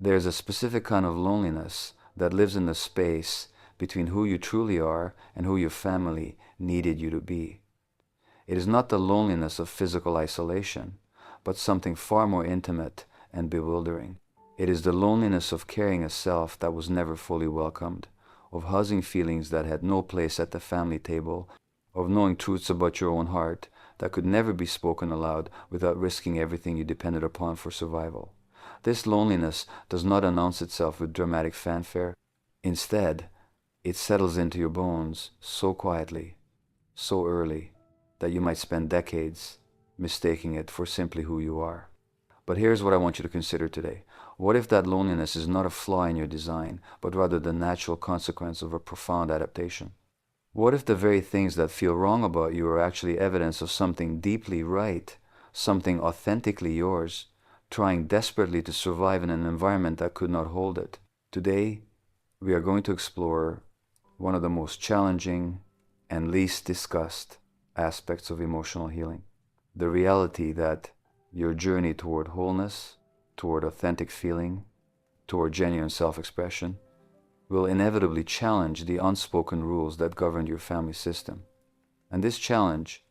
There's a specific kind of loneliness that lives in the space between who you truly are and who your family needed you to be. It is not the loneliness of physical isolation, but something far more intimate and bewildering. It is the loneliness of carrying a self that was never fully welcomed, of housing feelings that had no place at the family table, of knowing truths about your own heart that could never be spoken aloud without risking everything you depended upon for survival. This loneliness does not announce itself with dramatic fanfare. Instead, it settles into your bones so quietly, so early, that you might spend decades mistaking it for simply who you are. But here's what I want you to consider today. What if that loneliness is not a flaw in your design, but rather the natural consequence of a profound adaptation? What if the very things that feel wrong about you are actually evidence of something deeply right, something authentically yours, trying desperately to survive in an environment that could not hold it? Today, we are going to explore one of the most challenging and least discussed aspects of emotional healing. The reality that your journey toward wholeness, toward authentic feeling, toward genuine self-expression, will inevitably challenge the unspoken rules that govern your family system. And this challenge,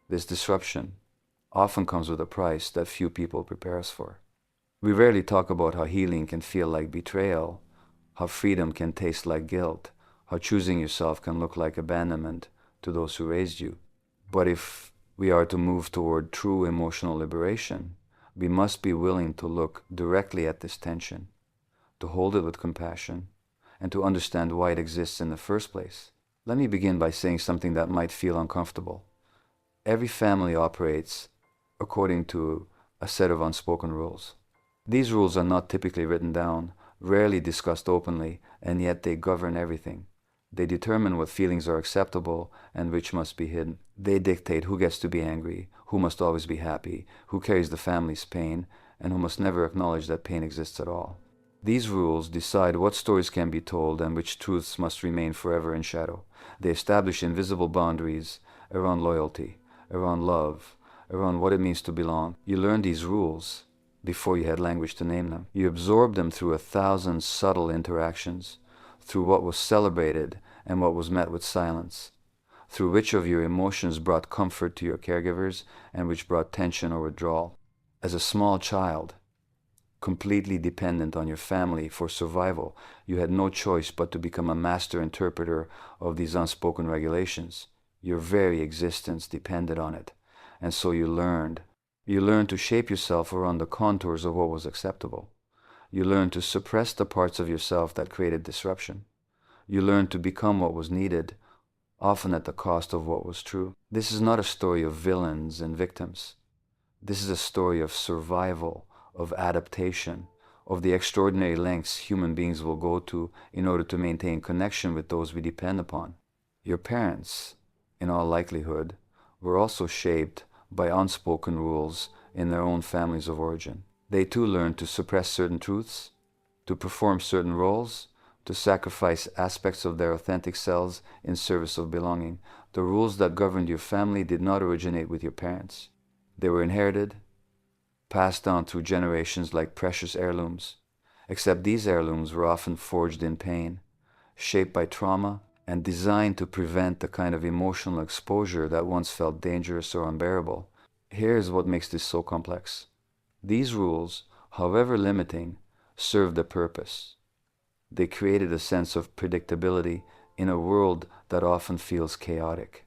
this disruption, often comes with a price that few people prepare us for. We rarely talk about how healing can feel like betrayal, how freedom can taste like guilt, how choosing yourself can look like abandonment to those who raised you. But if we are to move toward true emotional liberation, we must be willing to look directly at this tension, to hold it with compassion, and to understand why it exists in the first place. Let me begin by saying something that might feel uncomfortable. Every family operates according to a set of unspoken rules. These rules are not typically written down, rarely discussed openly, and yet they govern everything. They determine what feelings are acceptable and which must be hidden. They dictate who gets to be angry, who must always be happy, who carries the family's pain, and who must never acknowledge that pain exists at all. These rules decide what stories can be told and which truths must remain forever in shadow. They establish invisible boundaries around loyalty, around love, around what it means to belong. You learn these rules before you had language to name them. You absorb them through 1,000 subtle interactions, through what was celebrated and what was met with silence, through which of your emotions brought comfort to your caregivers and which brought tension or withdrawal. As a small child, completely dependent on your family for survival, you had no choice but to become a master interpreter of these unspoken regulations. Your very existence depended on it, and so you learned. You learned to shape yourself around the contours of what was acceptable. You learned to suppress the parts of yourself that created disruption. You learned to become what was needed, often at the cost of what was true. This is not a story of villains and victims. This is a story of survival, of adaptation, of the extraordinary lengths human beings will go to in order to maintain connection with those we depend upon. Your parents, in all likelihood, were also shaped by unspoken rules in their own families of origin. They too learned to suppress certain truths, to perform certain roles, to sacrifice aspects of their authentic selves in service of belonging. The rules that governed your family did not originate with your parents. They were inherited, passed down through generations like precious heirlooms, except these heirlooms were often forged in pain, shaped by trauma, and designed to prevent the kind of emotional exposure that once felt dangerous or unbearable. Here's what makes this so complex. These rules, however limiting, served a purpose. They created a sense of predictability in a world that often feels chaotic.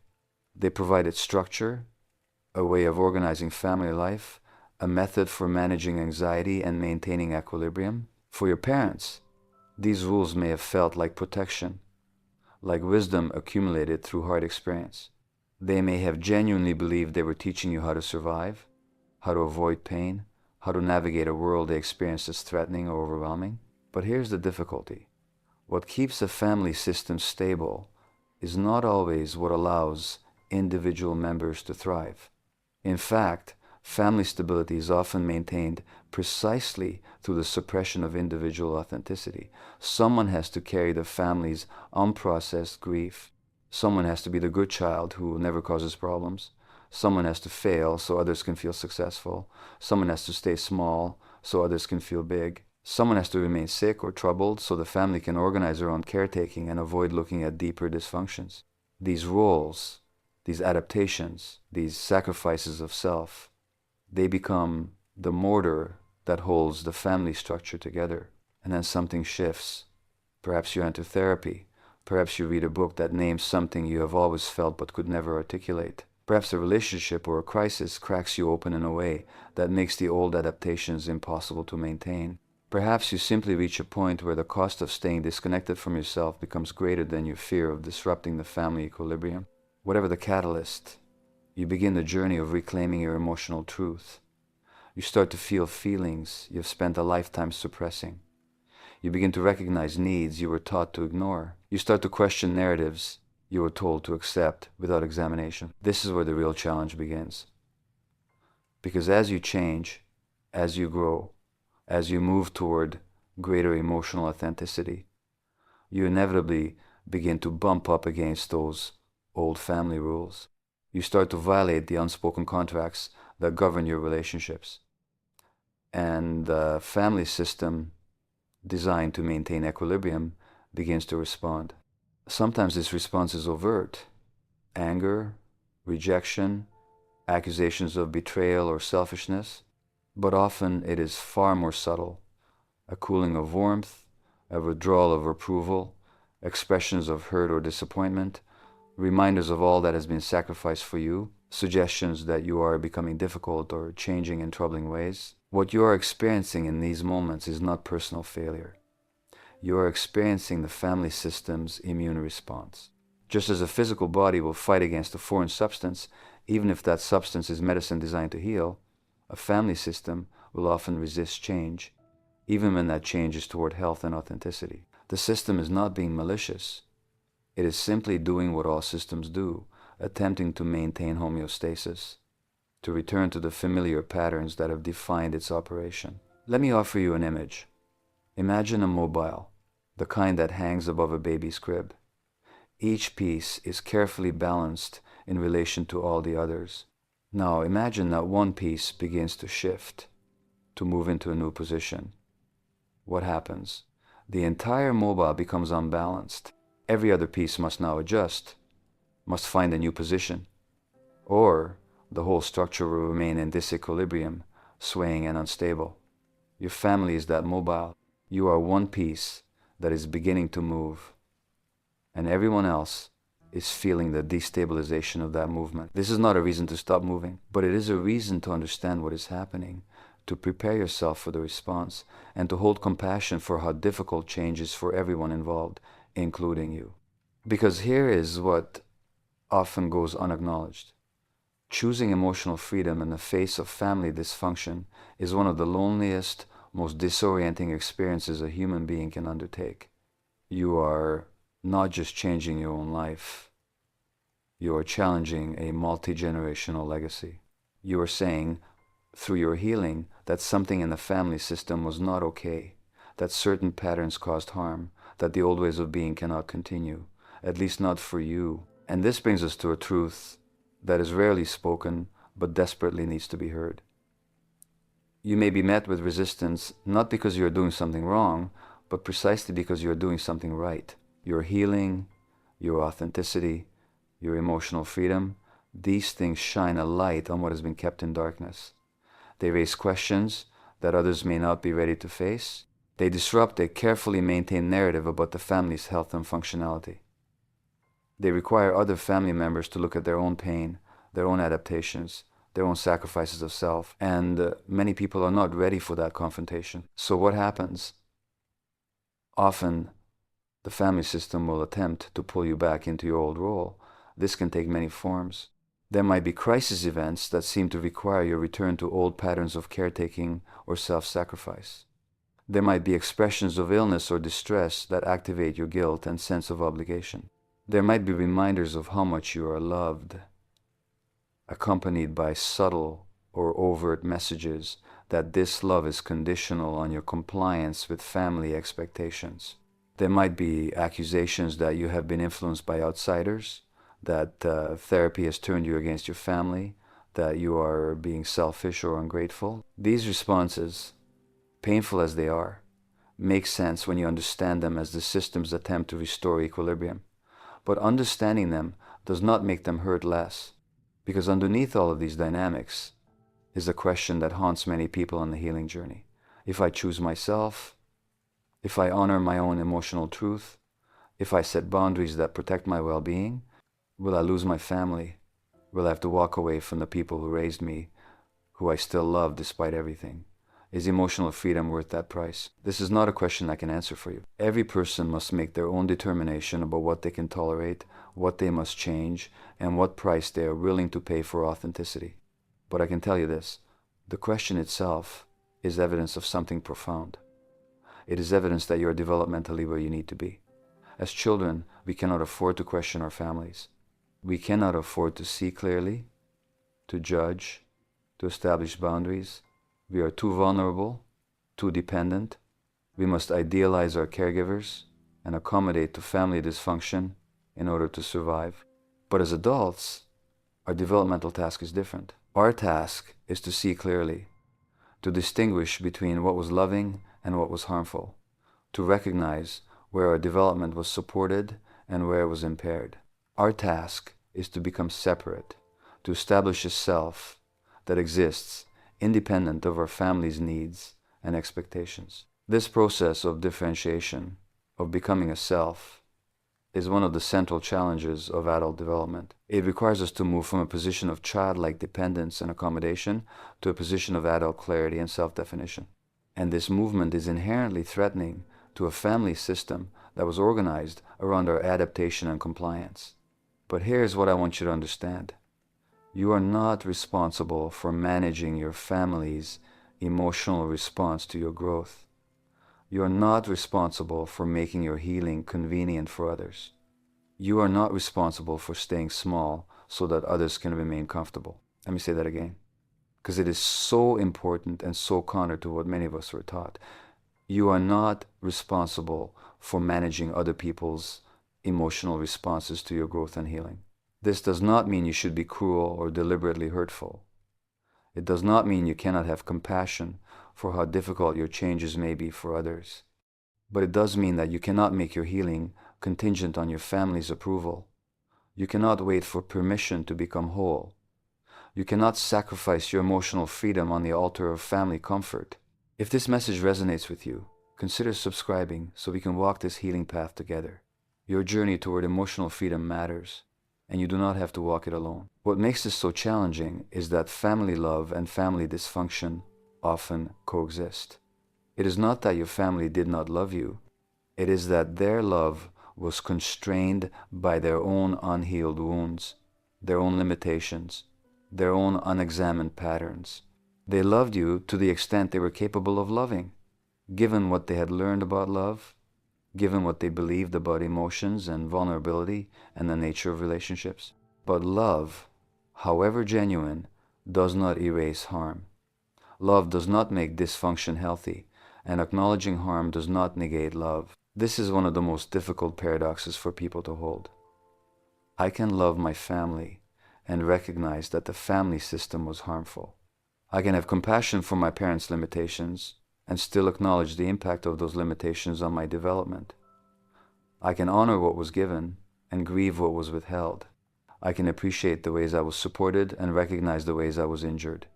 They provided structure, a way of organizing family life, a method for managing anxiety and maintaining equilibrium. For your parents, these rules may have felt like protection, like wisdom accumulated through hard experience. They may have genuinely believed they were teaching you how to survive, how to avoid pain, how to navigate a world they experienced as threatening or overwhelming. But here's the difficulty. What keeps a family system stable is not always what allows individual members to thrive. In fact, family stability is often maintained precisely through the suppression of individual authenticity. Someone has to carry the family's unprocessed grief. Someone has to be the good child who never causes problems. Someone has to fail so others can feel successful. Someone has to stay small so others can feel big. Someone has to remain sick or troubled so the family can organize their own caretaking and avoid looking at deeper dysfunctions. These roles, these adaptations, these sacrifices of self, they become the mortar that holds the family structure together. And then something shifts. Perhaps you enter therapy. Perhaps you read a book that names something you have always felt but could never articulate. Perhaps a relationship or a crisis cracks you open in a way that makes the old adaptations impossible to maintain. Perhaps you simply reach a point where the cost of staying disconnected from yourself becomes greater than your fear of disrupting the family equilibrium. Whatever the catalyst, you begin the journey of reclaiming your emotional truth. You start to feel feelings you've spent a lifetime suppressing. You begin to recognize needs you were taught to ignore. You start to question narratives you were told to accept without examination. This is where the real challenge begins. Because as you change, as you grow, as you move toward greater emotional authenticity, you inevitably begin to bump up against those old family rules. You start to violate the unspoken contracts that govern your relationships. And the family system designed to maintain equilibrium begins to respond. Sometimes this response is overt: anger, rejection, accusations of betrayal or selfishness, but often it is far more subtle: a cooling of warmth, a withdrawal of approval, expressions of hurt or disappointment, reminders of all that has been sacrificed for you, suggestions that you are becoming difficult or changing in troubling ways. What you are experiencing in these moments is not personal failure. You are experiencing the family system's immune response. Just as a physical body will fight against a foreign substance, even if that substance is medicine designed to heal, a family system will often resist change, even when that change is toward health and authenticity. The system is not being malicious. It is simply doing what all systems do, attempting to maintain homeostasis, to return to the familiar patterns that have defined its operation. Let me offer you an image. Imagine a mobile, the kind that hangs above a baby's crib. Each piece is carefully balanced in relation to all the others. Now imagine that one piece begins to shift, to move into a new position. What happens? The entire mobile becomes unbalanced. Every other piece must now adjust, must find a new position, or the whole structure will remain in disequilibrium, swaying and unstable. Your family is that mobile. You are one piece that is beginning to move, and everyone else is feeling the destabilization of that movement. This is not a reason to stop moving, but it is a reason to understand what is happening, to prepare yourself for the response, and to hold compassion for how difficult change is for everyone involved, including you. Because here is what often goes unacknowledged. Choosing emotional freedom in the face of family dysfunction is one of the loneliest, most disorienting experiences a human being can undertake. You are not just changing your own life. You are challenging a multi-generational legacy. You are saying, through your healing, that something in the family system was not okay, that certain patterns caused harm, that the old ways of being cannot continue, at least not for you. And this brings us to a truth that is rarely spoken, but desperately needs to be heard. You may be met with resistance not because you are doing something wrong, but precisely because you are doing something right. Your healing, your authenticity, your emotional freedom, these things shine a light on what has been kept in darkness. They raise questions that others may not be ready to face. They disrupt a carefully maintained narrative about the family's health and functionality. They require other family members to look at their own pain, their own adaptations, their own sacrifices of self, and many people are not ready for that confrontation. So what happens? Often, the family system will attempt to pull you back into your old role. This can take many forms. There might be crisis events that seem to require your return to old patterns of caretaking or self-sacrifice. There might be expressions of illness or distress that activate your guilt and sense of obligation. There might be reminders of how much you are loved, accompanied by subtle or overt messages that this love is conditional on your compliance with family expectations. There might be accusations that you have been influenced by outsiders, that therapy has turned you against your family, that you are being selfish or ungrateful. These responses, painful as they are, make sense when you understand them as the system's attempt to restore equilibrium. But understanding them does not make them hurt less, because underneath all of these dynamics is a question that haunts many people on the healing journey. If I choose myself, if I honor my own emotional truth, if I set boundaries that protect my well-being, will I lose my family? Will I have to walk away from the people who raised me, who I still love despite everything? Is emotional freedom worth that price? This is not a question I can answer for you. Every person must make their own determination about what they can tolerate, what they must change, and what price they are willing to pay for authenticity. But I can tell you this, the question itself is evidence of something profound. It is evidence that you are developmentally where you need to be. As children, we cannot afford to question our families. We cannot afford to see clearly, to judge, to establish boundaries. We are too vulnerable, too dependent. We must idealize our caregivers and accommodate to family dysfunction in order to survive. But as adults, our developmental task is different. Our task is to see clearly, to distinguish between what was loving and what was harmful, to recognize where our development was supported and where it was impaired. Our task is to become separate, to establish a self that exists independent of our family's needs and expectations. This process of differentiation, of becoming a self, is one of the central challenges of adult development. It requires us to move from a position of childlike dependence and accommodation to a position of adult clarity and self-definition. And this movement is inherently threatening to a family system that was organized around our adaptation and compliance. But here's what I want you to understand. You are not responsible for managing your family's emotional response to your growth. You are not responsible for making your healing convenient for others. You are not responsible for staying small so that others can remain comfortable. Let me say that again, because it is so important and so counter to what many of us were taught. You are not responsible for managing other people's emotional responses to your growth and healing. This does not mean you should be cruel or deliberately hurtful. It does not mean you cannot have compassion for how difficult your changes may be for others. But it does mean that you cannot make your healing contingent on your family's approval. You cannot wait for permission to become whole. You cannot sacrifice your emotional freedom on the altar of family comfort. If this message resonates with you, consider subscribing so we can walk this healing path together. Your journey toward emotional freedom matters, and you do not have to walk it alone. What makes this so challenging is that family love and family dysfunction often coexist. It is not that your family did not love you. It is that their love was constrained by their own unhealed wounds, their own limitations, their own unexamined patterns. They loved you to the extent they were capable of loving, given what they had learned about love, given what they believed about emotions and vulnerability and the nature of relationships. But love, however genuine, does not erase harm. Love does not make dysfunction healthy, and acknowledging harm does not negate love. This is one of the most difficult paradoxes for people to hold. I can love my family and recognize that the family system was harmful. I can have compassion for my parents' limitations and still acknowledge the impact of those limitations on my development. I can honor what was given and grieve what was withheld. I can appreciate the ways I was supported and recognize the ways I was injured.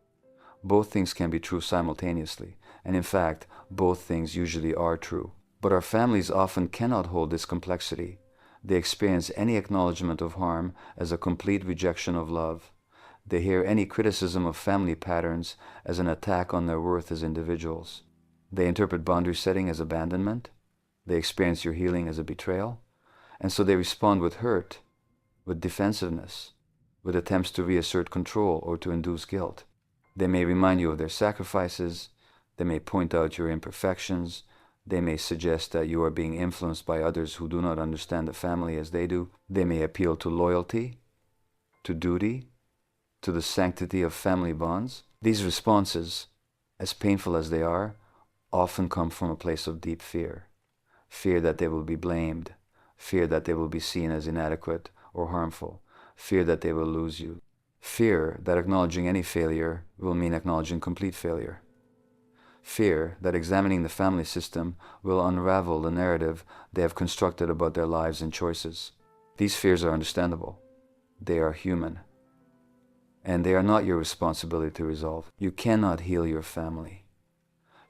Both things can be true simultaneously, and in fact, both things usually are true. But our families often cannot hold this complexity. They experience any acknowledgement of harm as a complete rejection of love. They hear any criticism of family patterns as an attack on their worth as individuals. They interpret boundary setting as abandonment. They experience your healing as a betrayal. And so they respond with hurt, with defensiveness, with attempts to reassert control or to induce guilt. They may remind you of their sacrifices. They may point out your imperfections. They may suggest that you are being influenced by others who do not understand the family as they do. They may appeal to loyalty, to duty, to the sanctity of family bonds. These responses, as painful as they are, often come from a place of deep fear. Fear that they will be blamed, fear that they will be seen as inadequate or harmful, fear that they will lose you, fear that acknowledging any failure will mean acknowledging complete failure. Fear that examining the family system will unravel the narrative they have constructed about their lives and choices. These fears are understandable. They are human. And they are not your responsibility to resolve. You cannot heal your family.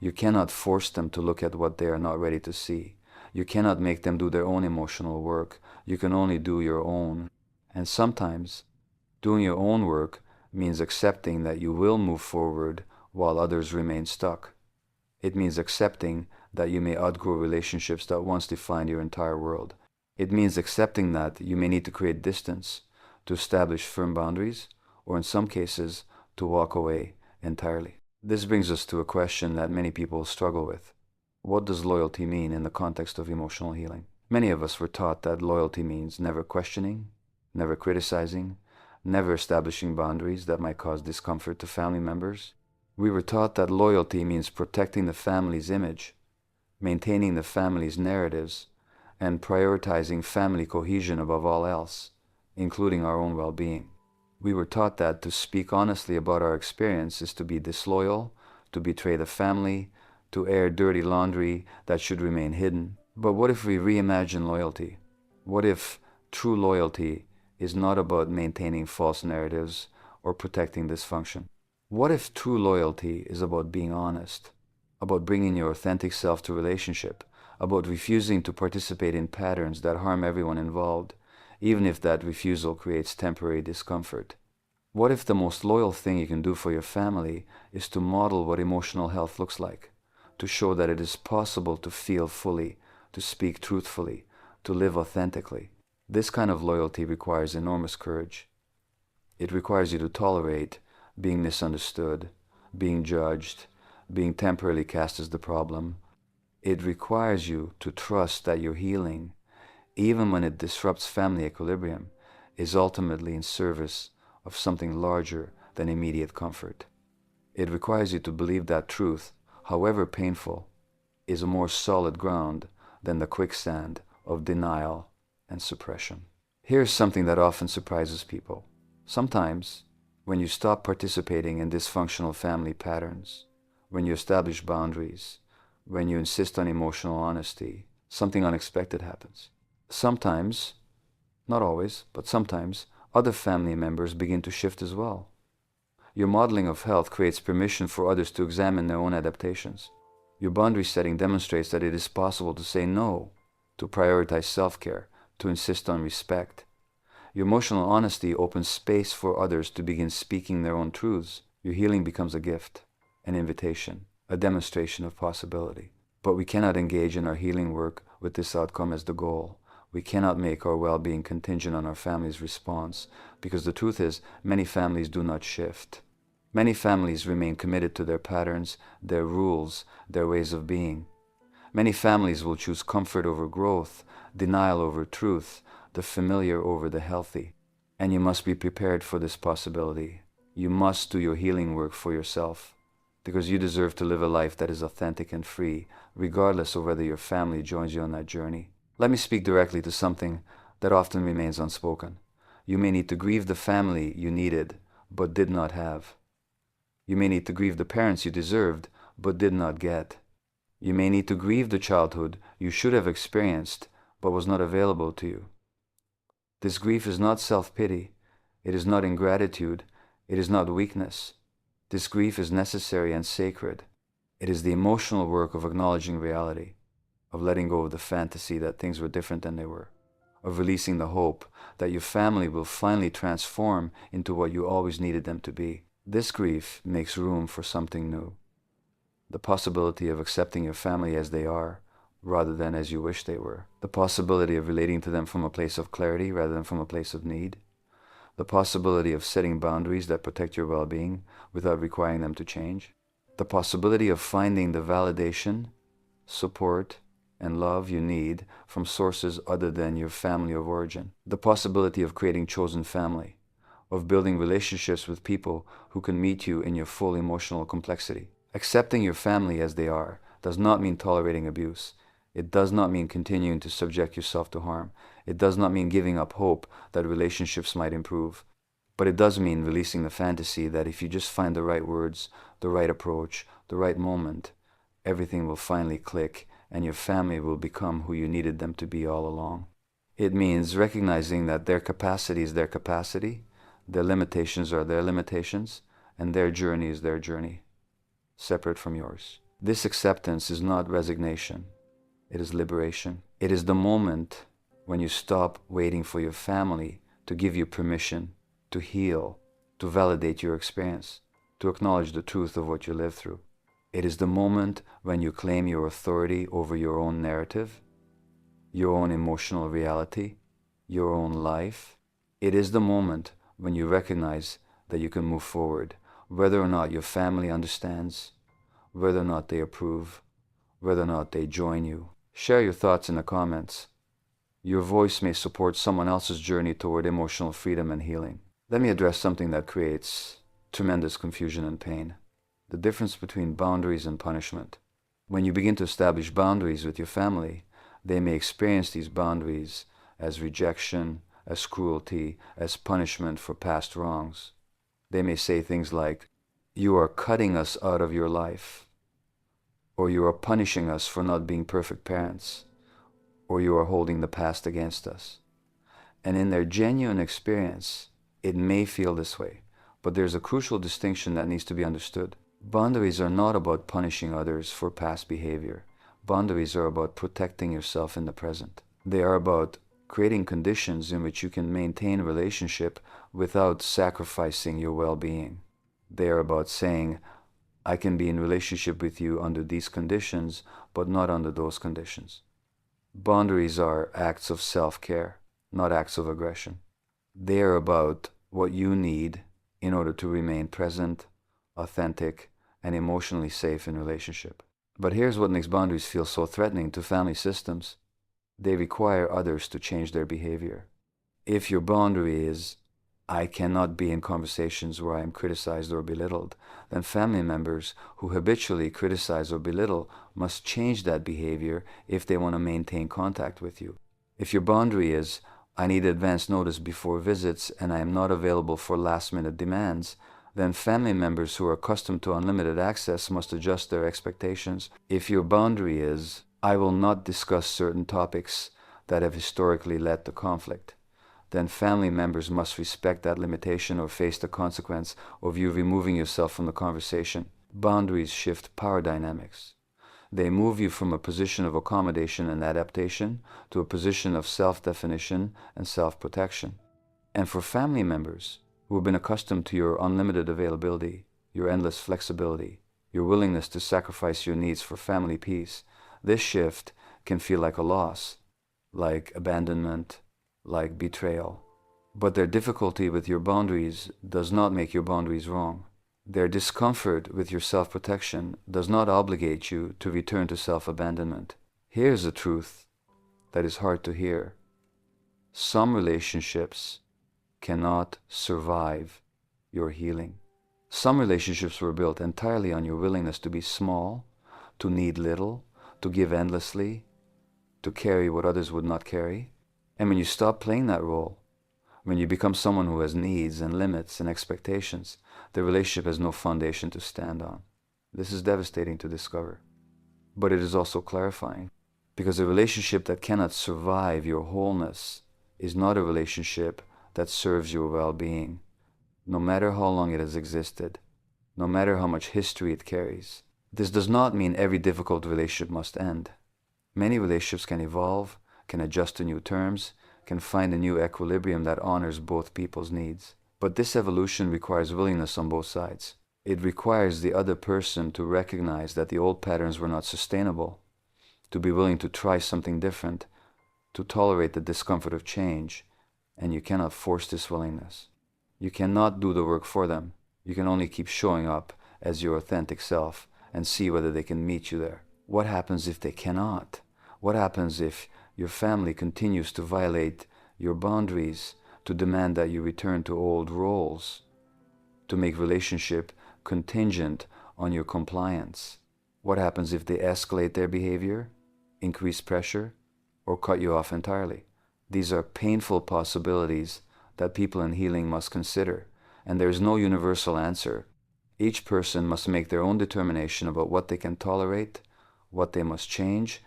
You cannot force them to look at what they are not ready to see. You cannot make them do their own emotional work. You can only do your own. And sometimes, doing your own work means accepting that you will move forward while others remain stuck. It means accepting that you may outgrow relationships that once defined your entire world. It means accepting that you may need to create distance, to establish firm boundaries, or in some cases, to walk away entirely. This brings us to a question that many people struggle with. What does loyalty mean in the context of emotional healing? Many of us were taught that loyalty means never questioning, never criticizing, never establishing boundaries that might cause discomfort to family members. We were taught that loyalty means protecting the family's image, maintaining the family's narratives, and prioritizing family cohesion above all else, including our own well-being. We were taught that to speak honestly about our experience is to be disloyal, to betray the family, to air dirty laundry that should remain hidden. But what if we reimagine loyalty? What if true loyalty is not about maintaining false narratives or protecting dysfunction? What if true loyalty is about being honest, about bringing your authentic self to relationship, about refusing to participate in patterns that harm everyone involved, even if that refusal creates temporary discomfort? What if the most loyal thing you can do for your family is to model what emotional health looks like, to show that it is possible to feel fully, to speak truthfully, to live authentically? This kind of loyalty requires enormous courage. It requires you to tolerate being misunderstood, being judged, being temporarily cast as the problem. It requires you to trust that your healing, even when it disrupts family equilibrium, is ultimately in service of something larger than immediate comfort. It requires you to believe that truth, however painful, is a more solid ground than the quicksand of denial and suppression. Here's something that often surprises people. Sometimes, when you stop participating in dysfunctional family patterns, when you establish boundaries, when you insist on emotional honesty, something unexpected happens. Sometimes, not always, but sometimes, other family members begin to shift as well. Your modeling of health creates permission for others to examine their own adaptations. Your boundary setting demonstrates that it is possible to say no, to prioritize self-care, to insist on respect. Your emotional honesty opens space for others to begin speaking their own truths. Your healing becomes a gift, an invitation, a demonstration of possibility. But we cannot engage in our healing work with this outcome as the goal. We cannot make our well-being contingent on our family's response, because the truth is, many families do not shift. Many families remain committed to their patterns, their rules, their ways of being. Many families will choose comfort over growth, denial over truth, the familiar over the healthy. And you must be prepared for this possibility. You must do your healing work for yourself, because you deserve to live a life that is authentic and free, regardless of whether your family joins you on that journey. Let me speak directly to something that often remains unspoken. You may need to grieve the family you needed, but did not have. You may need to grieve the parents you deserved, but did not get. You may need to grieve the childhood you should have experienced, but was not available to you. This grief is not self-pity. It is not ingratitude. It is not weakness. This grief is necessary and sacred. It is the emotional work of acknowledging reality, of letting go of the fantasy that things were different than they were, of releasing the hope that your family will finally transform into what you always needed them to be. This grief makes room for something new. The possibility of accepting your family as they are, rather than as you wish they were. The possibility of relating to them from a place of clarity rather than from a place of need. The possibility of setting boundaries that protect your well-being without requiring them to change. The possibility of finding the validation, support, and love you need from sources other than your family of origin. The possibility of creating chosen family, of building relationships with people who can meet you in your full emotional complexity. Accepting your family as they are does not mean tolerating abuse. It does not mean continuing to subject yourself to harm. It does not mean giving up hope that relationships might improve. But it does mean releasing the fantasy that if you just find the right words, the right approach, the right moment, everything will finally click and your family will become who you needed them to be all along. It means recognizing that their capacity is their capacity, their limitations are their limitations, and their journey is their journey, separate from yours. This acceptance is not resignation, it is liberation. It is the moment when you stop waiting for your family to give you permission to heal, to validate your experience, to acknowledge the truth of what you live through. It is the moment when you claim your authority over your own narrative, your own emotional reality, your own life. It is the moment when you recognize that you can move forward, whether or not your family understands, whether or not they approve, whether or not they join you. Share your thoughts in the comments. Your voice may support someone else's journey toward emotional freedom and healing. Let me address something that creates tremendous confusion and pain: the difference between boundaries and punishment. When you begin to establish boundaries with your family, they may experience these boundaries as rejection, as cruelty, as punishment for past wrongs. They may say things like, "You are cutting us out of your life," or "You are punishing us for not being perfect parents," or "You are holding the past against us." And in their genuine experience, it may feel this way, but there's a crucial distinction that needs to be understood. Boundaries are not about punishing others for past behavior. Boundaries are about protecting yourself in the present. They are about creating conditions in which you can maintain relationship without sacrificing your well-being. They are about saying, "I can be in relationship with you under these conditions, but not under those conditions." Boundaries are acts of self-care, not acts of aggression. They are about what you need in order to remain present, authentic, and emotionally safe in relationship. But here's what makes boundaries feel so threatening to family systems. They require others to change their behavior. If your boundary is, "I cannot be in conversations where I am criticized or belittled," then family members who habitually criticize or belittle must change that behavior if they want to maintain contact with you. If your boundary is, "I need advance notice before visits and I am not available for last-minute demands," then family members who are accustomed to unlimited access must adjust their expectations. If your boundary is, "I will not discuss certain topics that have historically led to conflict," then family members must respect that limitation or face the consequence of you removing yourself from the conversation. Boundaries shift power dynamics. They move you from a position of accommodation and adaptation to a position of self-definition and self-protection. And for family members who have been accustomed to your unlimited availability, your endless flexibility, your willingness to sacrifice your needs for family peace, this shift can feel like a loss, like abandonment, like betrayal. But their difficulty with your boundaries does not make your boundaries wrong. Their discomfort with your self-protection does not obligate you to return to self-abandonment. Here's a truth that is hard to hear. Some relationships cannot survive your healing. Some relationships were built entirely on your willingness to be small, to need little, to give endlessly, to carry what others would not carry. And when you stop playing that role, when you become someone who has needs and limits and expectations, the relationship has no foundation to stand on. This is devastating to discover. But it is also clarifying, because a relationship that cannot survive your wholeness is not a relationship that serves your well-being, no matter how long it has existed, no matter how much history it carries. This does not mean every difficult relationship must end. Many relationships can evolve, can adjust to new terms, can find a new equilibrium that honors both people's needs. But this evolution requires willingness on both sides. It requires the other person to recognize that the old patterns were not sustainable, to be willing to try something different, to tolerate the discomfort of change, and you cannot force this willingness. You cannot do the work for them. You can only keep showing up as your authentic self and see whether they can meet you there. What happens if they cannot? What happens if your family continues to violate your boundaries, to demand that you return to old roles, to make relationship contingent on your compliance? What happens if they escalate their behavior, increase pressure, or cut you off entirely? These are painful possibilities that people in healing must consider, and there is no universal answer. Each person must make their own determination about what they can tolerate, what they must change,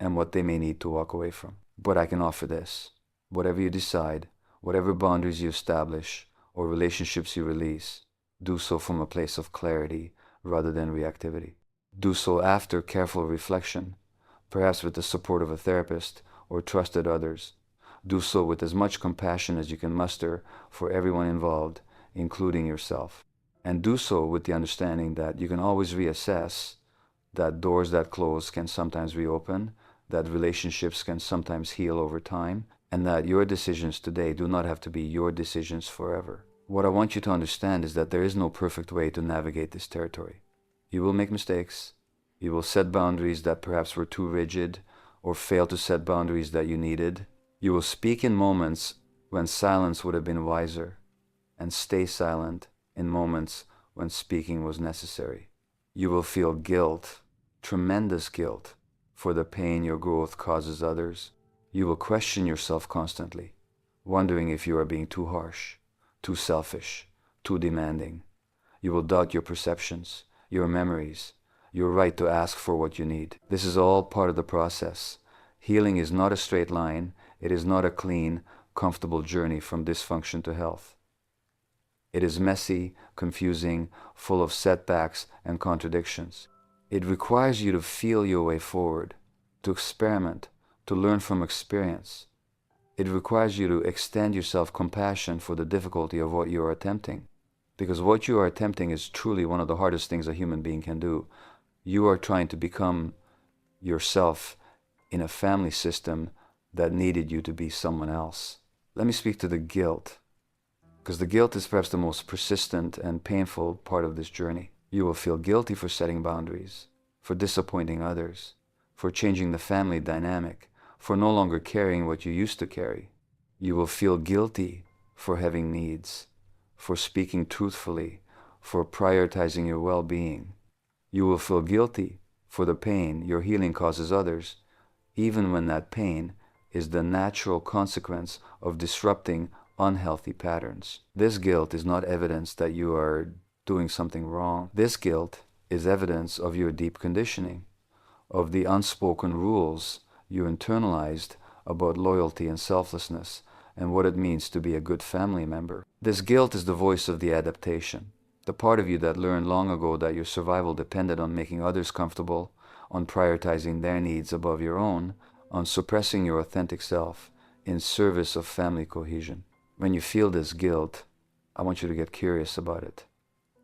and what they may need to walk away from. But I can offer this. Whatever you decide, whatever boundaries you establish or relationships you release, do so from a place of clarity rather than reactivity. Do so after careful reflection, perhaps with the support of a therapist or trusted others. Do so with as much compassion as you can muster for everyone involved, including yourself. And do so with the understanding that you can always reassess, that doors that close can sometimes reopen, that relationships can sometimes heal over time, and that your decisions today do not have to be your decisions forever. What I want you to understand is that there is no perfect way to navigate this territory. You will make mistakes. You will set boundaries that perhaps were too rigid, or fail to set boundaries that you needed. You will speak in moments when silence would have been wiser, and stay silent in moments when speaking was necessary. You will feel guilt, tremendous guilt, for the pain your growth causes others. You will question yourself constantly, wondering if you are being too harsh, too selfish, too demanding. You will doubt your perceptions, your memories, your right to ask for what you need. This is all part of the process. Healing is not a straight line. It is not a clean, comfortable journey from dysfunction to health. It is messy, confusing, full of setbacks and contradictions. It requires you to feel your way forward, to experiment, to learn from experience. It requires you to extend yourself compassion for the difficulty of what you are attempting. Because what you are attempting is truly one of the hardest things a human being can do. You are trying to become yourself in a family system that needed you to be someone else. Let me speak to the guilt, because the guilt is perhaps the most persistent and painful part of this journey. You will feel guilty for setting boundaries, for disappointing others, for changing the family dynamic, for no longer carrying what you used to carry. You will feel guilty for having needs, for speaking truthfully, for prioritizing your well-being. You will feel guilty for the pain your healing causes others, even when that pain is the natural consequence of disrupting unhealthy patterns. This guilt is not evidence that you are doing something wrong. This guilt is evidence of your deep conditioning, of the unspoken rules you internalized about loyalty and selflessness and what it means to be a good family member. This guilt is the voice of the adaptation, the part of you that learned long ago that your survival depended on making others comfortable, on prioritizing their needs above your own, on suppressing your authentic self in service of family cohesion. When you feel this guilt, I want you to get curious about it.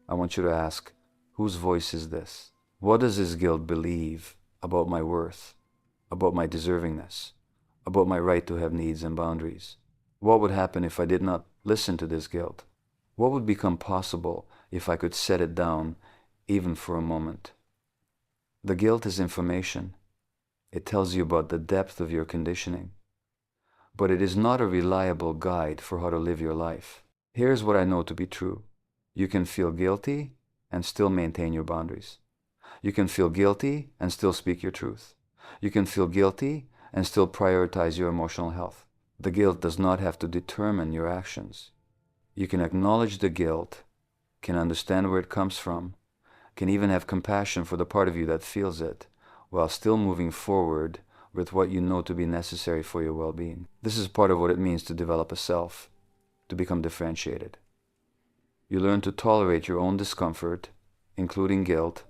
I want you to ask, whose voice is this? What does this guilt believe about my worth, about my deservingness, about my right to have needs and boundaries? What would happen if I did not listen to this guilt? What would become possible if I could set it down, even for a moment? The guilt is information. It tells you about the depth of your conditioning. But it is not a reliable guide for how to live your life. Here's what I know to be true. You can feel guilty and still maintain your boundaries. You can feel guilty and still speak your truth. You can feel guilty and still prioritize your emotional health. The guilt does not have to determine your actions. You can acknowledge the guilt, can understand where it comes from, can even have compassion for the part of you that feels it, while still moving forward with what you know to be necessary for your well-being. This is part of what it means to develop a self, to become differentiated. You learn to tolerate your own discomfort, including guilt,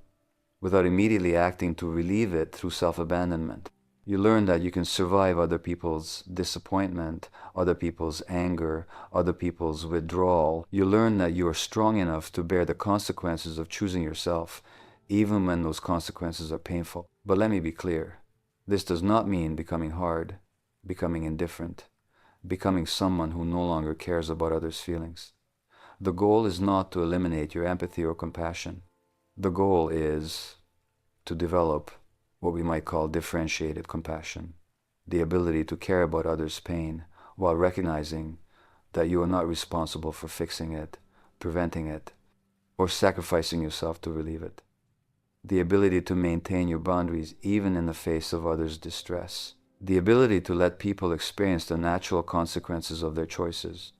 without immediately acting to relieve it through self-abandonment. You learn that you can survive other people's disappointment, other people's anger, other people's withdrawal. You learn that you are strong enough to bear the consequences of choosing yourself, even when those consequences are painful. But let me be clear. This does not mean becoming hard, becoming indifferent, becoming someone who no longer cares about others' feelings. The goal is not to eliminate your empathy or compassion. The goal is to develop what we might call differentiated compassion, the ability to care about others' pain while recognizing that you are not responsible for fixing it, preventing it, or sacrificing yourself to relieve it. The ability to maintain your boundaries even in the face of others' distress. The ability to let people experience the natural consequences of their choices,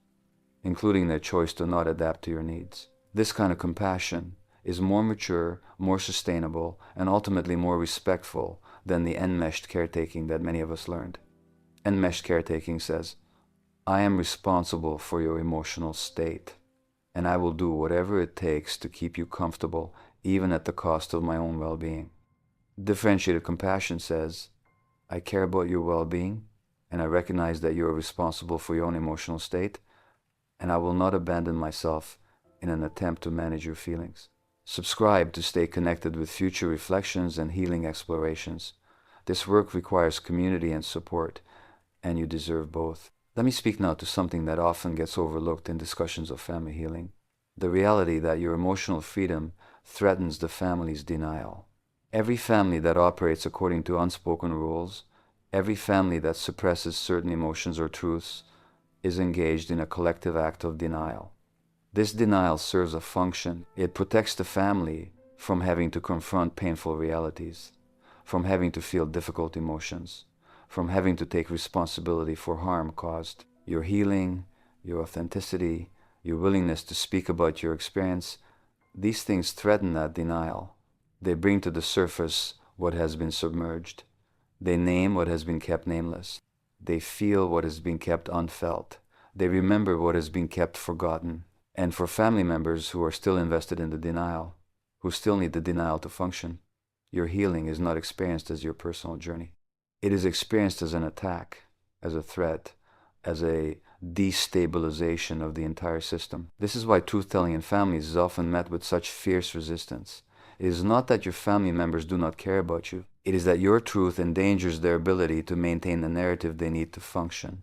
including their choice to not adapt to your needs. This kind of compassion is more mature, more sustainable, and ultimately more respectful than the enmeshed caretaking that many of us learned. Enmeshed caretaking says, I am responsible for your emotional state, and I will do whatever it takes to keep you comfortable, even at the cost of my own well-being. Differentiated compassion says, I care about your well-being, and I recognize that you are responsible for your own emotional state, and I will not abandon myself in an attempt to manage your feelings. Subscribe to stay connected with future reflections and healing explorations. This work requires community and support, and you deserve both. Let me speak now to something that often gets overlooked in discussions of family healing: the reality that your emotional freedom threatens the family's denial. Every family that operates according to unspoken rules, every family that suppresses certain emotions or truths, is engaged in a collective act of denial. This denial serves a function. It protects the family from having to confront painful realities, from having to feel difficult emotions, from having to take responsibility for harm caused. Your healing, your authenticity, your willingness to speak about your experience, these things threaten that denial. They bring to the surface what has been submerged. They name what has been kept nameless. They feel what has been kept unfelt. They remember what has been kept forgotten. And for family members who are still invested in the denial, who still need the denial to function, your healing is not experienced as your personal journey. It is experienced as an attack, as a threat, as a destabilization of the entire system. This is why truth-telling in families is often met with such fierce resistance. It is not that your family members do not care about you. It is that your truth endangers their ability to maintain the narrative they need to function.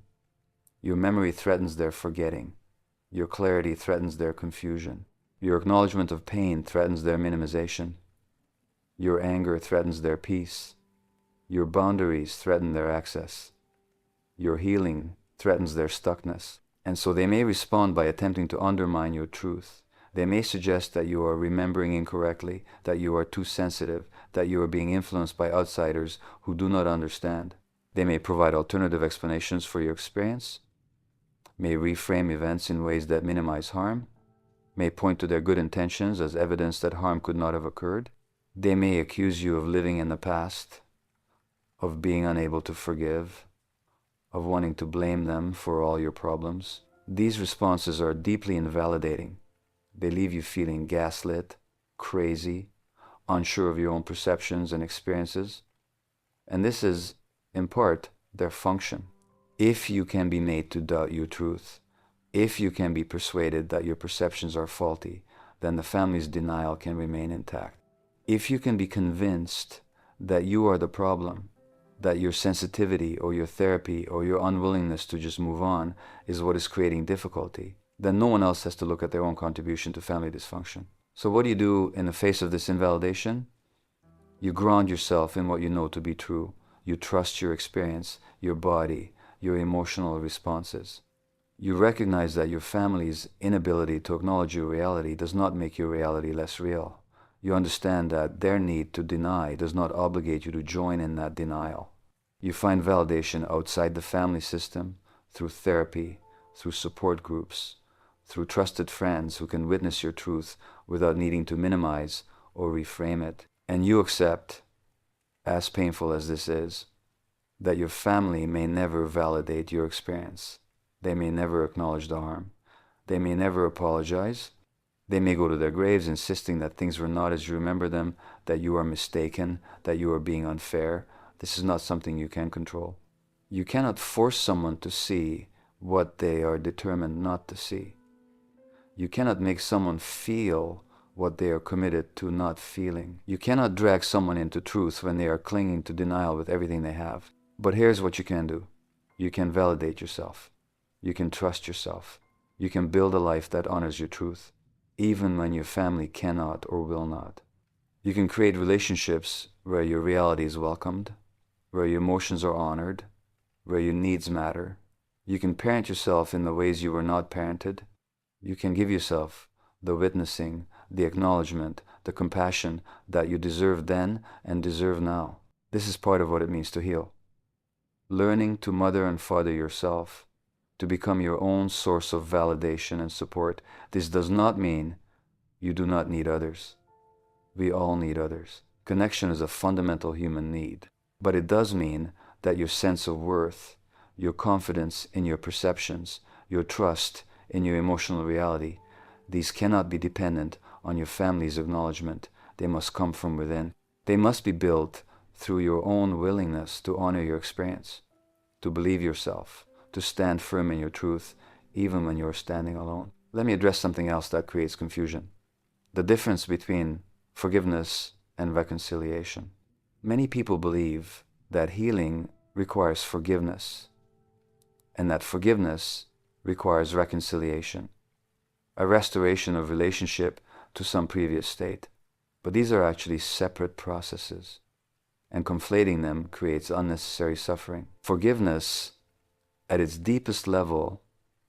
Your memory threatens their forgetting. Your clarity threatens their confusion. Your acknowledgement of pain threatens their minimization. Your anger threatens their peace. Your boundaries threaten their access. Your healing threatens their stuckness. And so they may respond by attempting to undermine your truth. They may suggest that you are remembering incorrectly, that you are too sensitive, that you are being influenced by outsiders who do not understand. They may provide alternative explanations for your experience, may reframe events in ways that minimize harm, may point to their good intentions as evidence that harm could not have occurred. They may accuse you of living in the past, of being unable to forgive, of wanting to blame them for all your problems. These responses are deeply invalidating. They leave you feeling gaslit, crazy, unsure of your own perceptions and experiences. And this is, in part, their function. If you can be made to doubt your truth, if you can be persuaded that your perceptions are faulty, then the family's denial can remain intact. If you can be convinced that you are the problem, that your sensitivity or your therapy or your unwillingness to just move on is what is creating difficulty, then no one else has to look at their own contribution to family dysfunction. So what do you do in the face of this invalidation? You ground yourself in what you know to be true. You trust your experience, your body, your emotional responses. You recognize that your family's inability to acknowledge your reality does not make your reality less real. You understand that their need to deny does not obligate you to join in that denial. You find validation outside the family system, through therapy, through support groups, through trusted friends who can witness your truth without needing to minimize or reframe it. And you accept, as painful as this is, that your family may never validate your experience. They may never acknowledge the harm. They may never apologize. They may go to their graves insisting that things were not as you remember them, that you are mistaken, that you are being unfair. This is not something you can control. You cannot force someone to see what they are determined not to see. You cannot make someone feel what they are committed to not feeling. You cannot drag someone into truth when they are clinging to denial with everything they have. But here's what you can do. You can validate yourself. You can trust yourself. You can build a life that honors your truth, even when your family cannot or will not. You can create relationships where your reality is welcomed, where your emotions are honored, where your needs matter. You can parent yourself in the ways you were not parented. You can give yourself the witnessing, the acknowledgement, the compassion that you deserved then and deserve now. This is part of what it means to heal. Learning to mother and father yourself, to become your own source of validation and support. This does not mean you do not need others. We all need others. Connection is a fundamental human need. But it does mean that your sense of worth, your confidence in your perceptions, your trust in your emotional reality, these cannot be dependent on your family's acknowledgement. They must come from within. They must be built through your own willingness to honor your experience, to believe yourself, to stand firm in your truth, even when you're standing alone. Let me address something else that creates confusion. The difference between forgiveness and reconciliation. Many people believe that healing requires forgiveness, and that forgiveness requires reconciliation, a restoration of relationship to some previous state. But these are actually separate processes, and conflating them creates unnecessary suffering. Forgiveness, at its deepest level,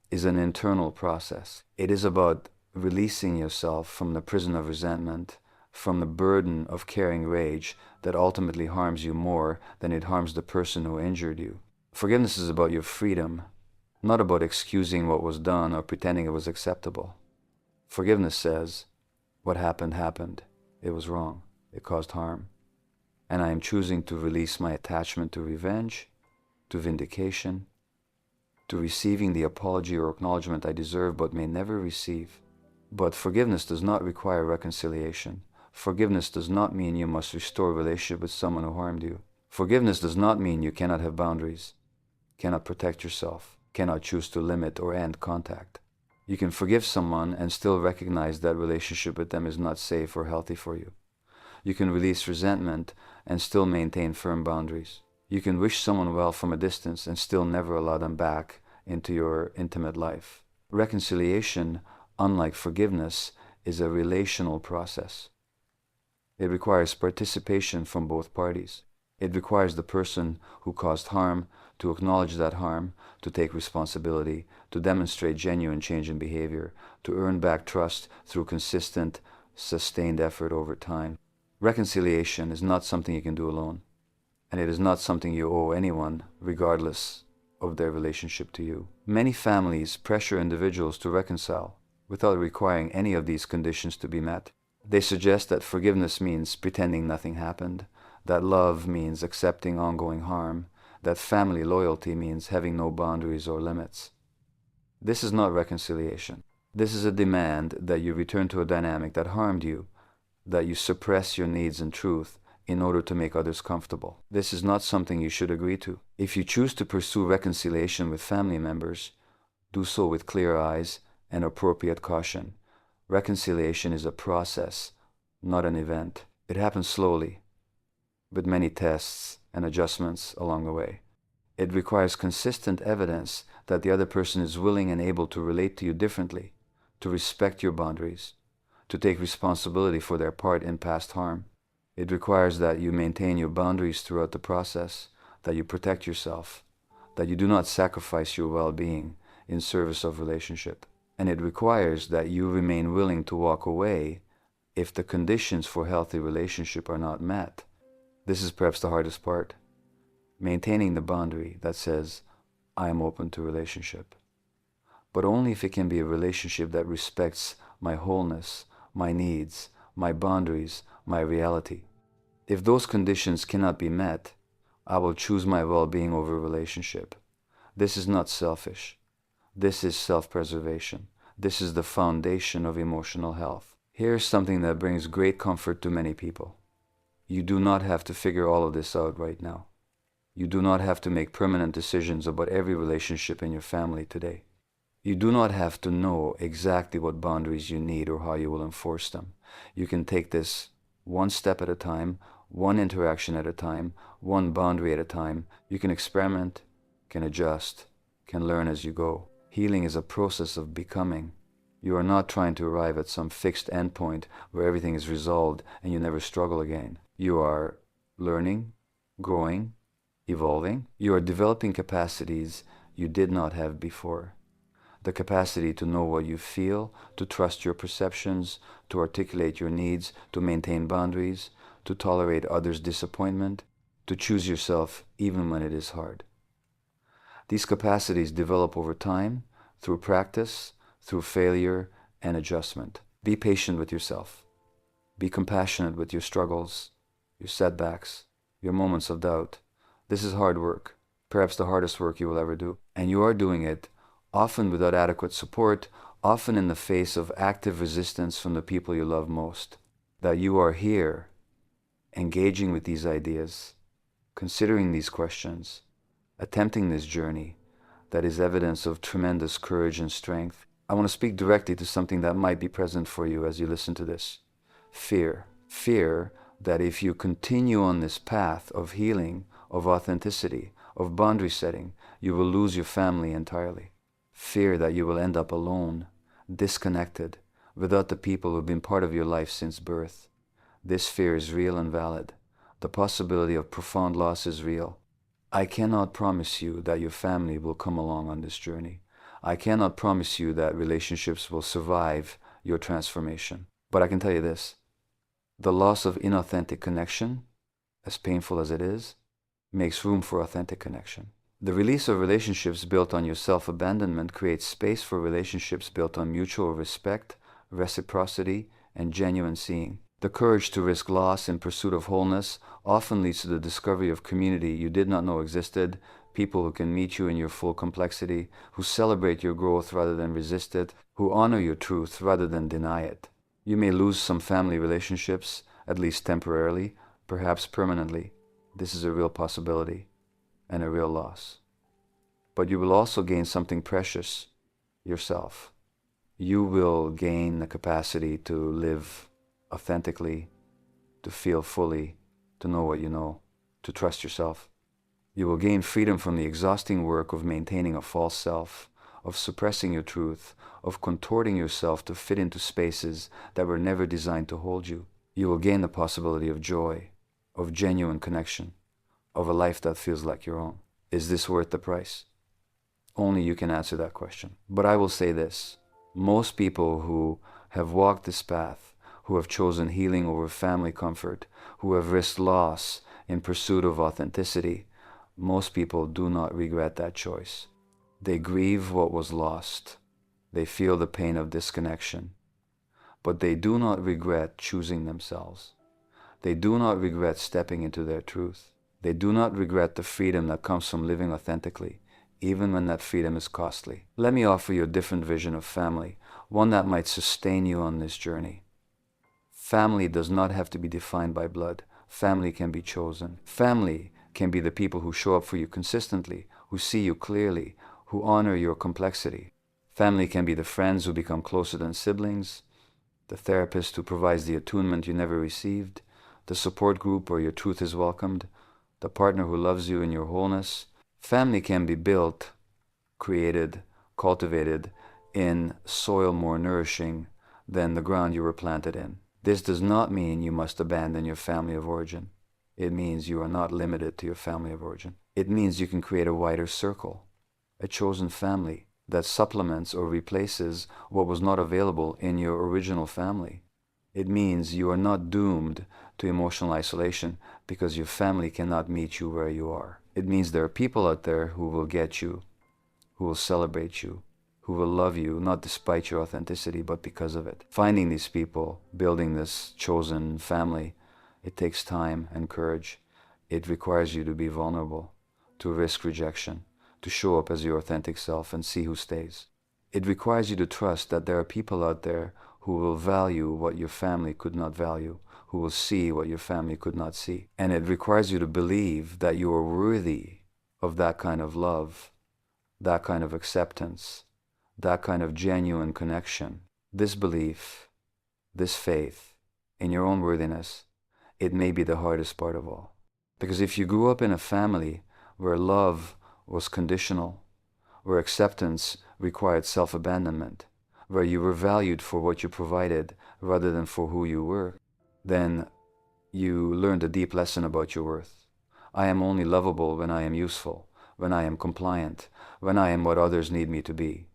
is an internal process. It is about releasing yourself from the prison of resentment, from the burden of carrying rage that ultimately harms you more than it harms the person who injured you. Forgiveness is about your freedom, not about excusing what was done or pretending it was acceptable. Forgiveness says, what happened happened. It was wrong. It caused harm. And I am choosing to release my attachment to revenge, to vindication, to receiving the apology or acknowledgement I deserve but may never receive. But forgiveness does not require reconciliation. Forgiveness does not mean you must restore a relationship with someone who harmed you. Forgiveness does not mean you cannot have boundaries, cannot protect yourself, cannot choose to limit or end contact. You can forgive someone and still recognize that relationship with them is not safe or healthy for you. You can release resentment and still maintain firm boundaries. You can wish someone well from a distance and still never allow them back into your intimate life. Reconciliation, unlike forgiveness, is a relational process. It requires participation from both parties. It requires the person who caused harm to acknowledge that harm, to take responsibility, to demonstrate genuine change in behavior, to earn back trust through consistent, sustained effort over time. Reconciliation is not something you can do alone, and it is not something you owe anyone, regardless of their relationship to you. Many families pressure individuals to reconcile without requiring any of these conditions to be met. They suggest that forgiveness means pretending nothing happened, that love means accepting ongoing harm, that family loyalty means having no boundaries or limits. This is not reconciliation. This is a demand that you return to a dynamic that harmed you, that you suppress your needs and truth in order to make others comfortable. This is not something you should agree to. If you choose to pursue reconciliation with family members, do so with clear eyes and appropriate caution. Reconciliation is a process, not an event. It happens slowly, with many tests and adjustments along the way. It requires consistent evidence that the other person is willing and able to relate to you differently, to respect your boundaries, to take responsibility for their part in past harm. It requires that you maintain your boundaries throughout the process, that you protect yourself, that you do not sacrifice your well-being in service of relationship. And it requires that you remain willing to walk away if the conditions for healthy relationship are not met. This is perhaps the hardest part. Maintaining the boundary that says, I am open to relationship. But only if it can be a relationship that respects my wholeness, my needs, my boundaries, my reality. If those conditions cannot be met, I will choose my well-being over relationship. This is not selfish. This is self-preservation. This is the foundation of emotional health. Here's something that brings great comfort to many people. You do not have to figure all of this out right now. You do not have to make permanent decisions about every relationship in your family today. You do not have to know exactly what boundaries you need or how you will enforce them. You can take this one step at a time, one interaction at a time, one boundary at a time. You can experiment, can adjust, can learn as you go. Healing is a process of becoming. You are not trying to arrive at some fixed endpoint where everything is resolved and you never struggle again. You are learning, growing, evolving. You are developing capacities you did not have before. The capacity to know what you feel, to trust your perceptions, to articulate your needs, to maintain boundaries, to tolerate others' disappointment, to choose yourself even when it is hard. These capacities develop over time, through practice, through failure and adjustment. Be patient with yourself. Be compassionate with your struggles, your setbacks, your moments of doubt. This is hard work, perhaps the hardest work you will ever do. And you are doing it, often without adequate support, often in the face of active resistance from the people you love most. That you are here, engaging with these ideas, considering these questions, attempting this journey, that is evidence of tremendous courage and strength. I want to speak directly to something that might be present for you as you listen to this. Fear. Fear that if you continue on this path of healing, of authenticity, of boundary setting, you will lose your family entirely. Fear that you will end up alone, disconnected, without the people who have been part of your life since birth. This fear is real and valid. The possibility of profound loss is real. I cannot promise you that your family will come along on this journey. I cannot promise you that relationships will survive your transformation. But I can tell you this, the loss of inauthentic connection, as painful as it is, makes room for authentic connection. The release of relationships built on your self-abandonment creates space for relationships built on mutual respect, reciprocity, and genuine seeing. The courage to risk loss in pursuit of wholeness often leads to the discovery of community you did not know existed, people who can meet you in your full complexity, who celebrate your growth rather than resist it, who honor your truth rather than deny it. You may lose some family relationships, at least temporarily, perhaps permanently. This is a real possibility and a real loss. But you will also gain something precious, yourself. You will gain the capacity to live authentically, to feel fully, to know what you know, to trust yourself. You will gain freedom from the exhausting work of maintaining a false self, of suppressing your truth, of contorting yourself to fit into spaces that were never designed to hold you. You will gain the possibility of joy, of genuine connection, of a life that feels like your own. Is this worth the price? Only you can answer that question. But I will say this, most people who have walked this path, who have chosen healing over family comfort, who have risked loss in pursuit of authenticity, most people do not regret that choice. They grieve what was lost. They feel the pain of disconnection. But they do not regret choosing themselves. They do not regret stepping into their truth. They do not regret the freedom that comes from living authentically, even when that freedom is costly. Let me offer you a different vision of family, one that might sustain you on this journey. Family does not have to be defined by blood. Family can be chosen. Family can be the people who show up for you consistently, who see you clearly, who honor your complexity. Family can be the friends who become closer than siblings, the therapist who provides the attunement you never received, the support group where your truth is welcomed, the partner who loves you in your wholeness. Family can be built, created, cultivated in soil more nourishing than the ground you were planted in. This does not mean you must abandon your family of origin. It means you are not limited to your family of origin. It means you can create a wider circle, a chosen family that supplements or replaces what was not available in your original family. It means you are not doomed to emotional isolation because your family cannot meet you where you are. It means there are people out there who will get you, who will celebrate you, who will love you, not despite your authenticity, but because of it. Finding these people, building this chosen family, it takes time and courage. It requires you to be vulnerable, to risk rejection, to show up as your authentic self and see who stays. It requires you to trust that there are people out there who will value what your family could not value, who will see what your family could not see. And it requires you to believe that you are worthy of that kind of love, that kind of acceptance, that kind of genuine connection. This belief, this faith in your own worthiness, it may be the hardest part of all. Because if you grew up in a family where love was conditional, where acceptance required self-abandonment, where you were valued for what you provided rather than for who you were, then you learned a deep lesson about your worth. I am only lovable when I am useful, when I am compliant, when I am what others need me to be.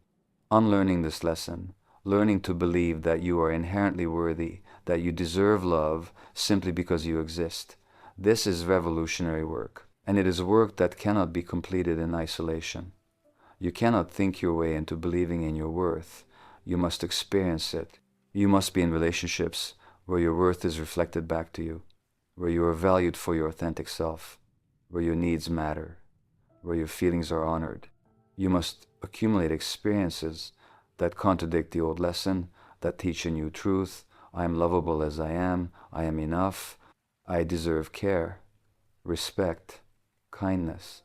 Unlearning this lesson, learning to believe that you are inherently worthy, that you deserve love simply because you exist. This is revolutionary work, and it is work that cannot be completed in isolation. You cannot think your way into believing in your worth. You must experience it. You must be in relationships where your worth is reflected back to you, where you are valued for your authentic self, where your needs matter, where your feelings are honored. You must accumulate experiences that contradict the old lesson, that teach a new truth. I am lovable as I am enough, I deserve care, respect, kindness.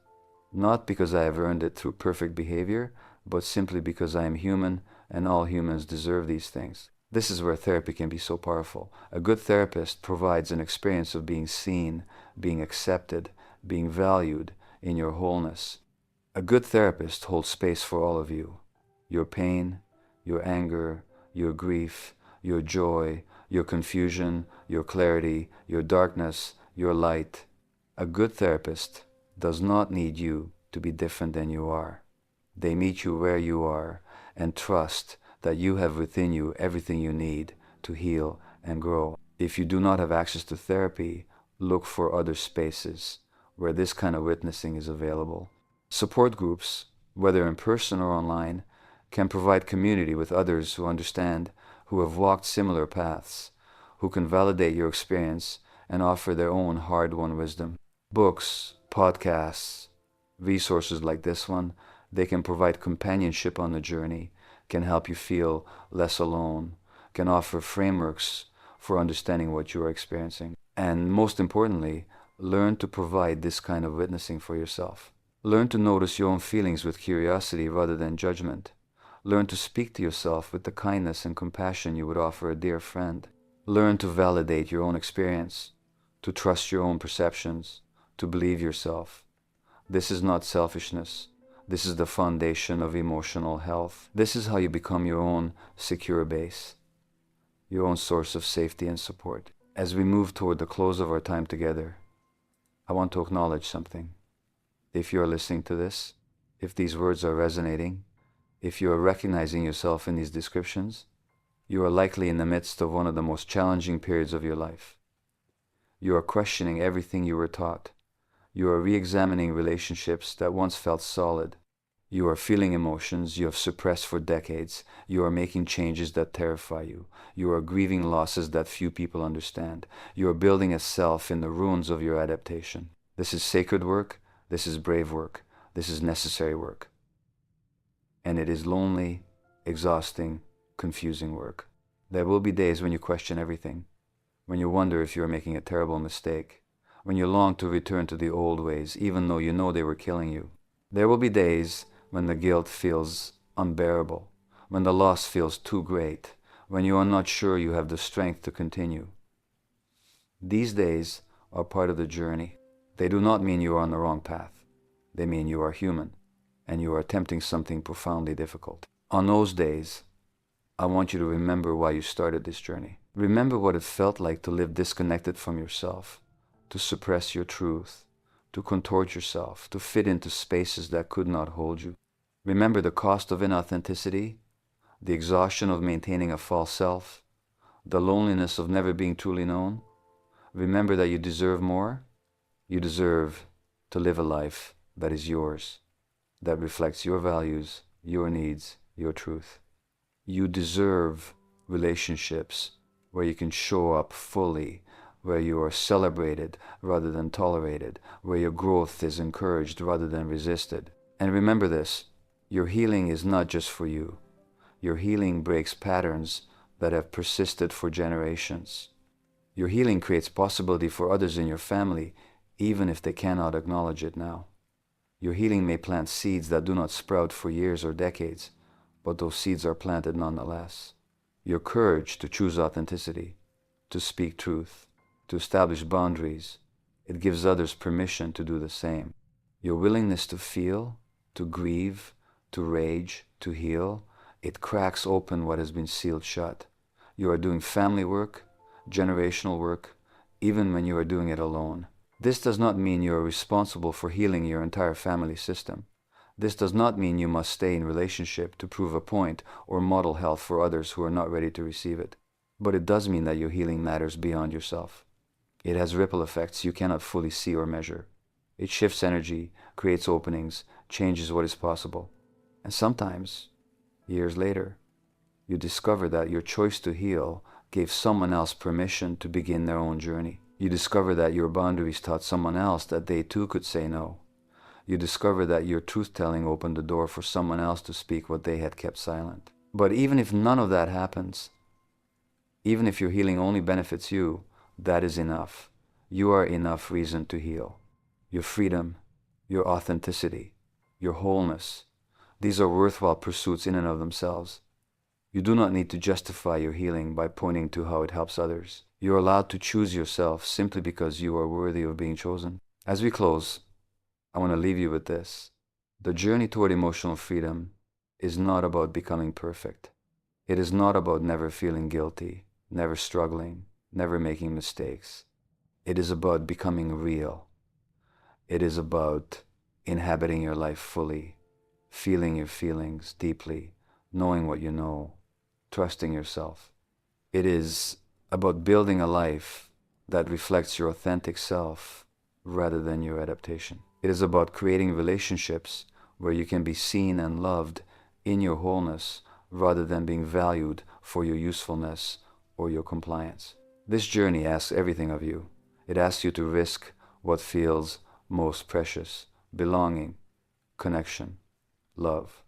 Not because I have earned it through perfect behavior, but simply because I am human and all humans deserve these things. This is where therapy can be so powerful. A good therapist provides an experience of being seen, being accepted, being valued in your wholeness. A good therapist holds space for all of you. Your pain, your anger, your grief, your joy, your confusion, your clarity, your darkness, your light. A good therapist does not need you to be different than you are. They meet you where you are and trust that you have within you everything you need to heal and grow. If you do not have access to therapy, look for other spaces where this kind of witnessing is available. Support groups, whether in person or online, can provide community with others who understand, who have walked similar paths, who can validate your experience and offer their own hard-won wisdom. Books, podcasts, resources like this one, they can provide companionship on the journey, can help you feel less alone, can offer frameworks for understanding what you are experiencing. And most importantly, learn to provide this kind of witnessing for yourself. Learn to notice your own feelings with curiosity rather than judgment. Learn to speak to yourself with the kindness and compassion you would offer a dear friend. Learn to validate your own experience, to trust your own perceptions, to believe yourself. This is not selfishness. This is the foundation of emotional health. This is how you become your own secure base, your own source of safety and support. As we move toward the close of our time together, I want to acknowledge something. If you are listening to this, if these words are resonating, if you are recognizing yourself in these descriptions, you are likely in the midst of one of the most challenging periods of your life. You are questioning everything you were taught. You are re-examining relationships that once felt solid. You are feeling emotions you have suppressed for decades. You are making changes that terrify you. You are grieving losses that few people understand. You are building a self in the ruins of your adaptation. This is sacred work. This is brave work. This is necessary work. And it is lonely, exhausting, confusing work. There will be days when you question everything, when you wonder if you are making a terrible mistake, when you long to return to the old ways, even though you know they were killing you. There will be days when the guilt feels unbearable, when the loss feels too great, when you are not sure you have the strength to continue. These days are part of the journey. They do not mean you are on the wrong path. They mean you are human, and you are attempting something profoundly difficult. On those days, I want you to remember why you started this journey. Remember what it felt like to live disconnected from yourself, to suppress your truth, to contort yourself, to fit into spaces that could not hold you. Remember the cost of inauthenticity, the exhaustion of maintaining a false self, the loneliness of never being truly known. Remember that you deserve more. You deserve to live a life that is yours, that reflects your values, your needs, your truth. You deserve relationships where you can show up fully, where you are celebrated rather than tolerated, where your growth is encouraged rather than resisted. And remember this, your healing is not just for you. Your healing breaks patterns that have persisted for generations. Your healing creates possibility for others in your family, even if they cannot acknowledge it now. Your healing may plant seeds that do not sprout for years or decades, but those seeds are planted nonetheless. Your courage to choose authenticity, to speak truth, to establish boundaries, it gives others permission to do the same. Your willingness to feel, to grieve, to rage, to heal, it cracks open what has been sealed shut. You are doing family work, generational work, even when you are doing it alone. This does not mean you are responsible for healing your entire family system. This does not mean you must stay in relationship to prove a point or model health for others who are not ready to receive it. But it does mean that your healing matters beyond yourself. It has ripple effects you cannot fully see or measure. It shifts energy, creates openings, changes what is possible. And sometimes, years later, you discover that your choice to heal gave someone else permission to begin their own journey. You discover that your boundaries taught someone else that they too could say no. You discover that your truth-telling opened the door for someone else to speak what they had kept silent. But even if none of that happens, even if your healing only benefits you, that is enough. You are enough reason to heal. Your freedom, your authenticity, your wholeness, these are worthwhile pursuits in and of themselves. You do not need to justify your healing by pointing to how it helps others. You are allowed to choose yourself simply because you are worthy of being chosen. As we close, I want to leave you with this. The journey toward emotional freedom is not about becoming perfect. It is not about never feeling guilty, never struggling, never making mistakes. It is about becoming real. It is about inhabiting your life fully, feeling your feelings deeply, knowing what you know, trusting yourself. It is about building a life that reflects your authentic self rather than your adaptation. It is about creating relationships where you can be seen and loved in your wholeness rather than being valued for your usefulness or your compliance. This journey asks everything of you. It asks you to risk what feels most precious: belonging, connection, love.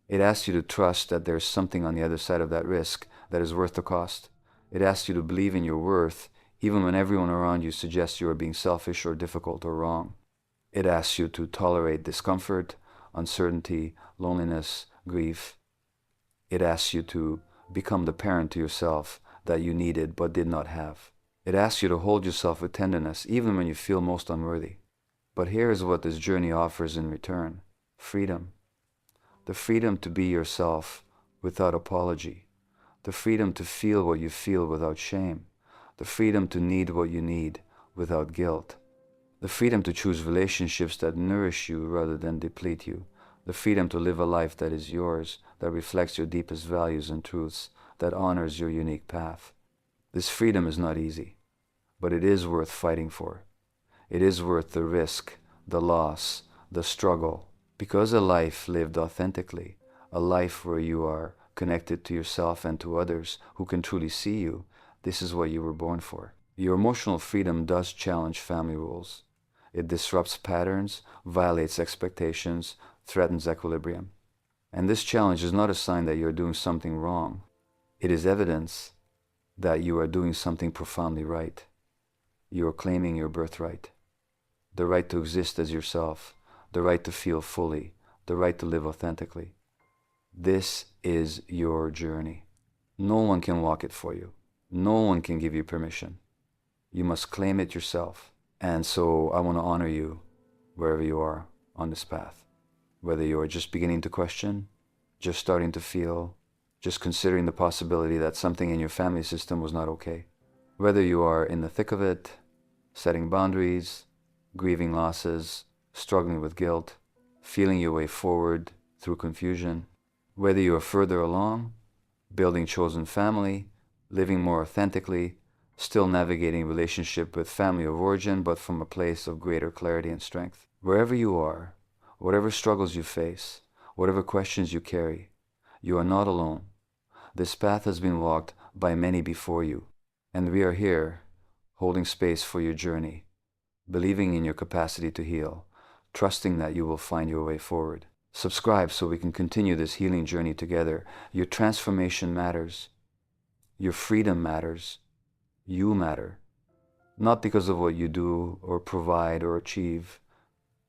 It asks you to trust that there's something on the other side of that risk that is worth the cost. It asks you to believe in your worth even when everyone around you suggests you are being selfish or difficult or wrong. It asks you to tolerate discomfort, uncertainty, loneliness, grief. It asks you to become the parent to yourself that you needed but did not have. It asks you to hold yourself with tenderness even when you feel most unworthy. But here is what this journey offers in return: freedom. The freedom to be yourself without apology. The freedom to feel what you feel without shame. The freedom to need what you need without guilt. The freedom to choose relationships that nourish you rather than deplete you. The freedom to live a life that is yours, that reflects your deepest values and truths, that honors your unique path. This freedom is not easy, but it is worth fighting for. It is worth the risk, the loss, the struggle, because a life lived authentically, a life where you are connected to yourself and to others who can truly see you, this is what you were born for. Your emotional freedom does challenge family rules. It disrupts patterns, violates expectations, threatens equilibrium. And this challenge is not a sign that you're doing something wrong. It is evidence that you are doing something profoundly right. You are claiming your birthright. The right to exist as yourself, the right to feel fully, the right to live authentically. This is your journey. No one can walk it for you. No one can give you permission. You must claim it yourself. And so I want to honor you wherever you are on this path. Whether you are just beginning to question, just starting to feel, just considering the possibility that something in your family system was not okay. Whether you are in the thick of it, setting boundaries, grieving losses, struggling with guilt, feeling your way forward through confusion. Whether you are further along, building chosen family, living more authentically, still navigating relationship with family of origin, but from a place of greater clarity and strength. Wherever you are, whatever struggles you face, whatever questions you carry, you are not alone. This path has been walked by many before you, and we are here, holding space for your journey, believing in your capacity to heal, trusting that you will find your way forward. Subscribe so we can continue this healing journey together. Your transformation matters. Your freedom matters. You matter. Not because of what you do or provide or achieve,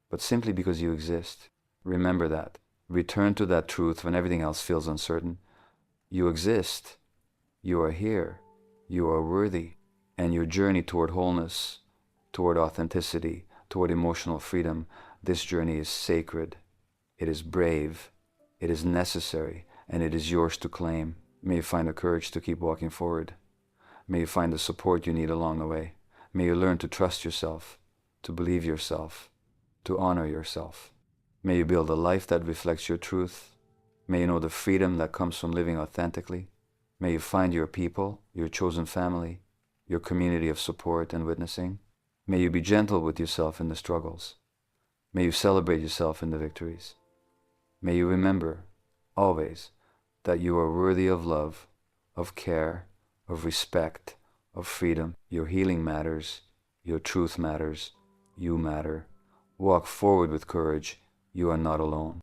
but simply because you exist. Remember that. Return to that truth when everything else feels uncertain. You exist. You are here. You are worthy. And your journey toward wholeness, toward authenticity, toward emotional freedom, this journey is sacred. It is brave. It is necessary. And it is yours to claim. May you find the courage to keep walking forward. May you find the support you need along the way. May you learn to trust yourself, to believe yourself, to honor yourself. May you build a life that reflects your truth. May you know the freedom that comes from living authentically. May you find your people, your chosen family, your community of support and witnessing. May you be gentle with yourself in the struggles. May you celebrate yourself in the victories. May you remember, always, that you are worthy of love, of care, of respect, of freedom. Your healing matters. Your truth matters. You matter. Walk forward with courage. You are not alone.